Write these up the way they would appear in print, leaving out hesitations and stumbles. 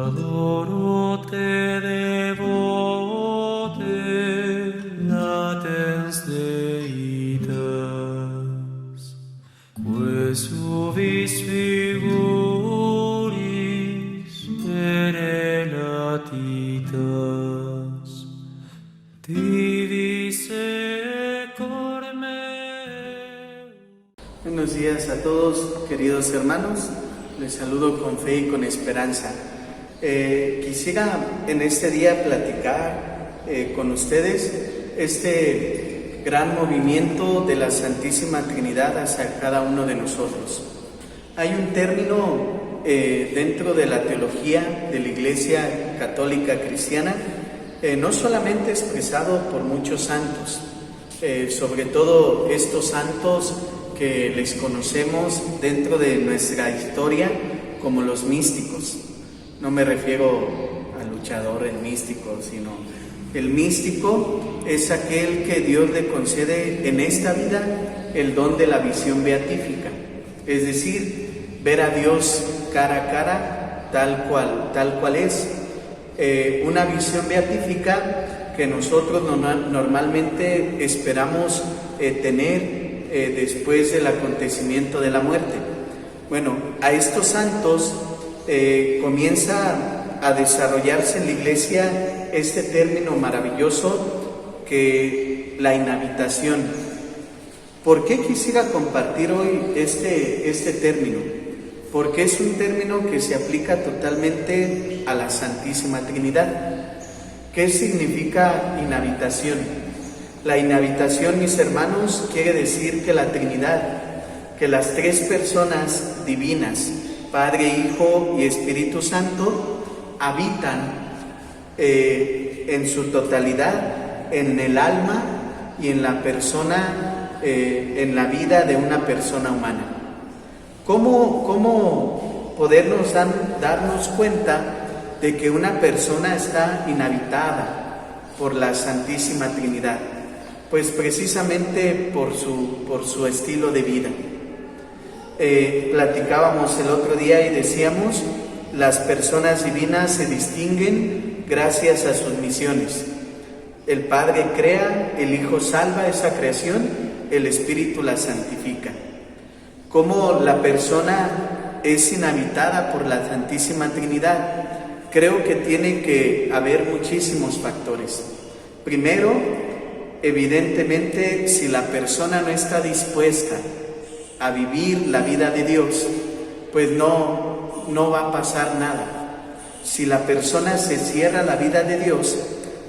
adoro te devote latens Deitas, quae suvis figuris relatitas, divis secor meum. Buenos días a todos, queridos hermanos. Les saludo con fe y con esperanza. Quisiera en este día platicar con ustedes este gran movimiento de la Santísima Trinidad hacia cada uno de nosotros. Hay un término dentro de la teología de la Iglesia Católica Cristiana, no solamente expresado por muchos santos, sobre todo estos santos que les conocemos dentro de nuestra historia como los místicos. No me refiero al luchador, el místico, sino el místico es aquel que Dios le concede en esta vida el don de la visión beatífica, es decir, ver a Dios cara a cara, tal cual es. Una visión beatífica que nosotros normalmente esperamos tener después del acontecimiento de la muerte. Bueno, a estos santos comienza a desarrollarse en la Iglesia este término maravilloso que la inhabitación. ¿Por qué quisiera compartir hoy este término? Porque es un término que se aplica totalmente a la Santísima Trinidad. ¿Qué significa inhabitación? La inhabitación, mis hermanos, quiere decir que la Trinidad, que las tres personas divinas, Padre, Hijo y Espíritu Santo, habitan en su totalidad en el alma y en la persona, en la vida de una persona humana. ¿Cómo podernos darnos cuenta de que una persona está inhabitada por la Santísima Trinidad? Pues precisamente por su estilo de vida. Platicábamos el otro día y decíamos, las personas divinas se distinguen gracias a sus misiones. El Padre crea, el Hijo salva esa creación, el Espíritu la santifica. Como la persona es inhabitada por la Santísima Trinidad, creo que tiene que haber muchísimos factores. Primero, evidentemente, si la persona no está dispuesta a vivir la vida de Dios, pues no va a pasar nada. Si la persona se cierra a la vida de Dios,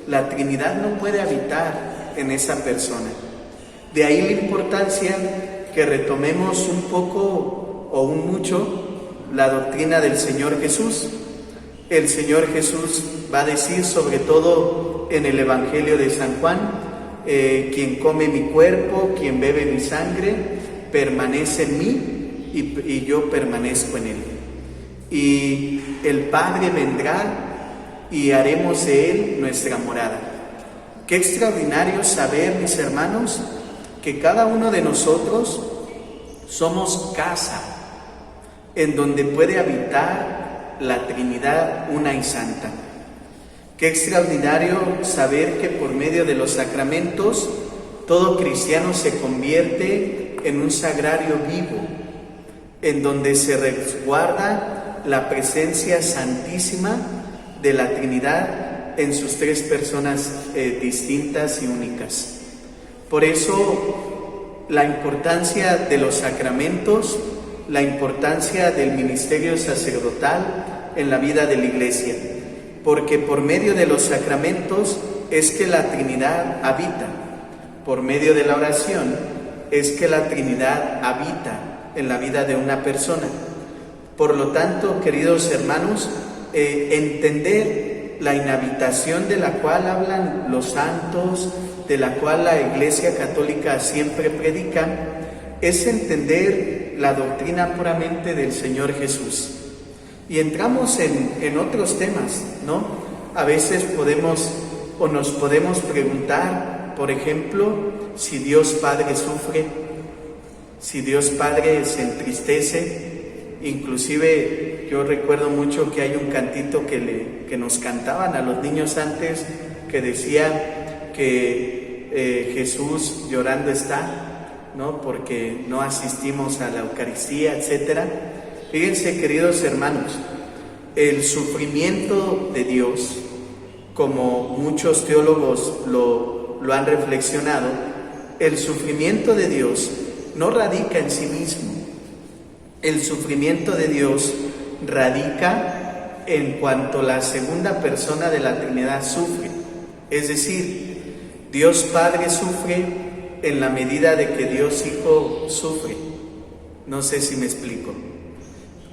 la Trinidad no puede habitar en esa persona. De ahí la importancia que retomemos un poco o un mucho la doctrina del Señor Jesús. El Señor Jesús va a decir, sobre todo en el Evangelio de San Juan, quien come mi cuerpo, quien bebe mi sangre, permanece en mí y yo permanezco en él. Y el Padre vendrá y haremos de él nuestra morada. Qué extraordinario saber, mis hermanos, que cada uno de nosotros somos casa en donde puede habitar la Trinidad una y santa. Qué extraordinario saber que por medio de los sacramentos todo cristiano se convierte en un sagrario vivo, en donde se resguarda la presencia santísima de la Trinidad en sus tres personas distintas y únicas. Por eso, la importancia de los sacramentos, la importancia del ministerio sacerdotal en la vida de la Iglesia, porque por medio de los sacramentos es que la Trinidad habita, por medio de la oración es que la Trinidad habita en la vida de una persona. Por lo tanto, queridos hermanos, entender la inhabitación de la cual hablan los santos, de la cual la Iglesia Católica siempre predica, es entender la doctrina puramente del Señor Jesús. Y entramos en otros temas, ¿no? A veces nos podemos preguntar, por ejemplo, si Dios Padre sufre, si Dios Padre se entristece. Inclusive yo recuerdo mucho que hay un cantito que nos cantaban a los niños antes, que decía que Jesús llorando está, ¿no? Porque no asistimos a la Eucaristía, etcétera. Fíjense, queridos hermanos, el sufrimiento de Dios, como muchos teólogos lo han reflexionado, el sufrimiento de Dios no radica en sí mismo. El sufrimiento de Dios radica en cuanto la segunda persona de la Trinidad sufre. Es decir, Dios Padre sufre en la medida de que Dios Hijo sufre. No sé si me explico.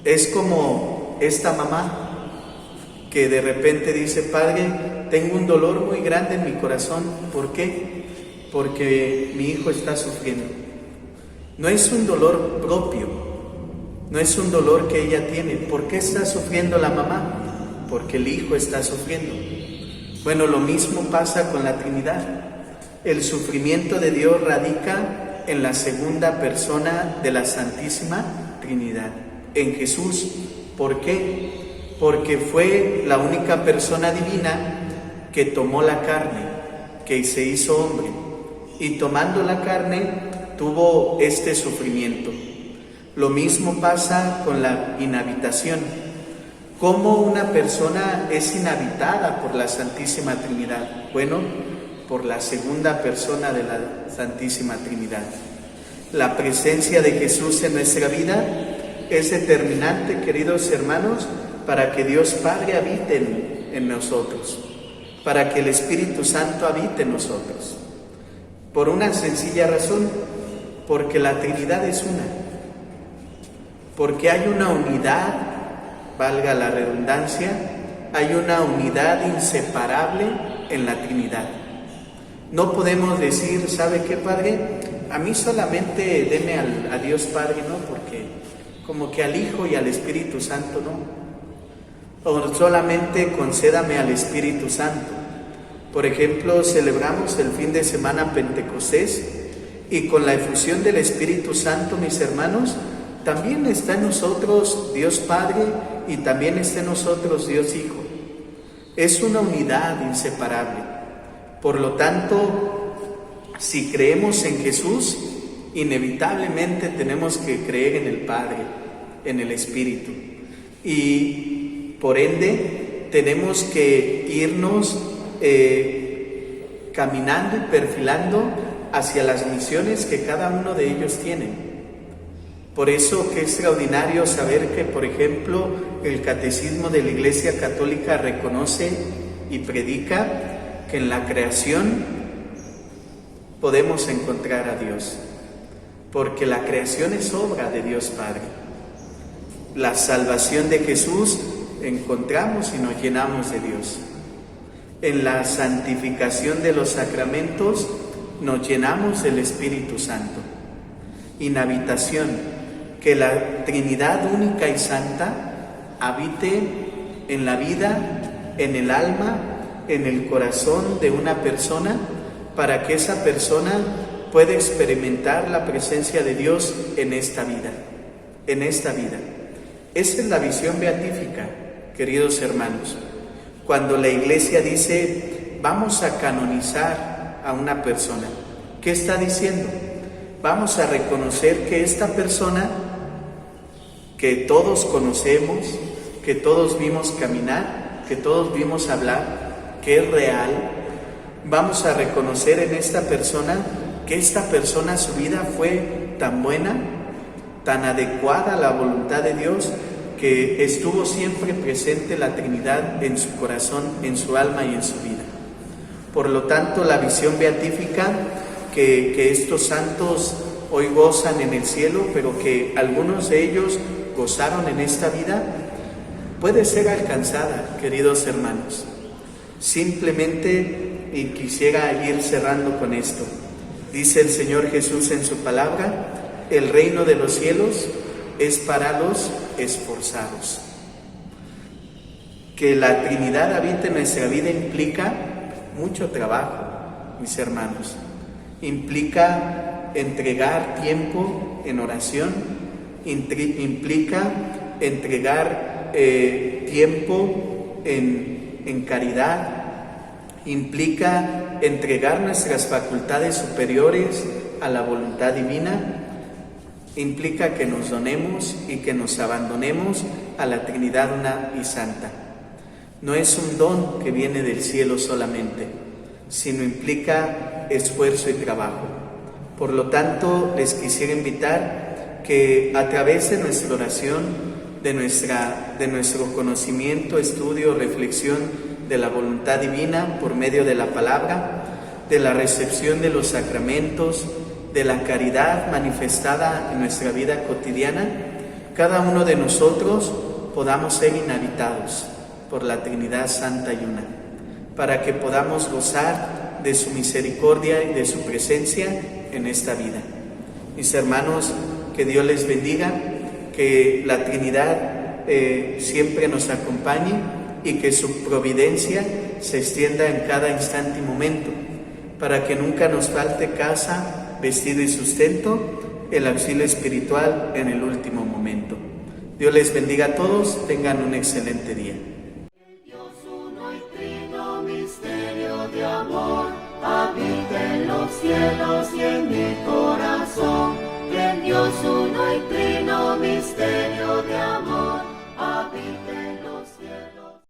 Es como esta mamá que de repente dice: Padre, tengo un dolor muy grande en mi corazón. ¿Por qué? Porque mi hijo está sufriendo. No es un dolor propio, no es un dolor que ella tiene. ¿Por qué está sufriendo la mamá? Porque el hijo está sufriendo. Bueno, lo mismo pasa con la Trinidad. El sufrimiento de Dios radica en la segunda persona de la Santísima Trinidad, en Jesús. ¿Por qué? Porque fue la única persona divina que tomó la carne, que se hizo hombre, y tomando la carne tuvo este sufrimiento. Lo mismo pasa con la inhabitación. ¿Cómo una persona es inhabitada por la Santísima Trinidad? Bueno, por la segunda persona de la Santísima Trinidad. La presencia de Jesús en nuestra vida es determinante, queridos hermanos, para que Dios Padre habite en nosotros, para que el Espíritu Santo habite en nosotros. Por una sencilla razón, porque la Trinidad es una, porque hay una unidad, valga la redundancia, hay una unidad inseparable en la Trinidad. No podemos decir: ¿sabe qué, Padre? A mí solamente deme a Dios Padre, ¿no? Porque como que al Hijo y al Espíritu Santo, ¿no? O solamente concédame al Espíritu Santo. Por ejemplo, celebramos el fin de semana Pentecostés, y con la efusión del Espíritu Santo, mis hermanos, también está en nosotros Dios Padre y también está en nosotros Dios Hijo. Es una unidad inseparable. Por lo tanto, si creemos en Jesús, inevitablemente tenemos que creer en el Padre, en el Espíritu. Y por ende, tenemos que irnos caminando y perfilando hacia las misiones que cada uno de ellos tienen. Por eso, qué extraordinario saber que, por ejemplo, el Catecismo de la Iglesia Católica reconoce y predica que en la creación podemos encontrar a Dios, porque la creación es obra de Dios Padre. La salvación de Jesús encontramos y nos llenamos de Dios. En la santificación de los sacramentos nos llenamos del Espíritu Santo. Inhabitación, que la Trinidad única y santa habite en la vida, en el alma, en el corazón de una persona, para que esa persona pueda experimentar la presencia de Dios en esta vida, en esta vida. Esa es la visión beatífica, queridos hermanos. Cuando la Iglesia dice: vamos a canonizar a una persona, ¿qué está diciendo? Vamos a reconocer que esta persona, que todos conocemos, que todos vimos caminar, que todos vimos hablar, que es real, vamos a reconocer en esta persona que esta persona, su vida fue tan buena, tan adecuada a la voluntad de Dios, que estuvo siempre presente la Trinidad en su corazón, en su alma y en su vida. Por lo tanto, la visión beatífica que estos santos hoy gozan en el cielo, pero que algunos de ellos gozaron en esta vida, puede ser alcanzada, queridos hermanos. Simplemente, y quisiera ir cerrando con esto, dice el Señor Jesús en su palabra: el reino de los cielos es para los esforzados. Que la Trinidad habite en nuestra vida implica mucho trabajo, mis hermanos. Implica entregar tiempo en oración, implica entregar tiempo en caridad, implica entregar nuestras facultades superiores a la voluntad divina, implica que nos donemos y que nos abandonemos a la Trinidad una y santa. No es un don que viene del cielo solamente, sino implica esfuerzo y trabajo. Por lo tanto, les quisiera invitar que a través de nuestra oración, de nuestro conocimiento, estudio, reflexión de la voluntad divina por medio de la palabra, de la recepción de los sacramentos, de la caridad manifestada en nuestra vida cotidiana, cada uno de nosotros podamos ser inhabitados por la Trinidad Santa y Una, para que podamos gozar de su misericordia y de su presencia en esta vida. Mis hermanos, que Dios les bendiga, que la Trinidad siempre nos acompañe y que su providencia se extienda en cada instante y momento, para que nunca nos falte casa, vestido y sustento, el auxilio espiritual en el último momento. Dios les bendiga a todos, tengan un excelente día. Dios uno y trino, misterio de amor, habita en los cielos y en mi corazón. El Dios uno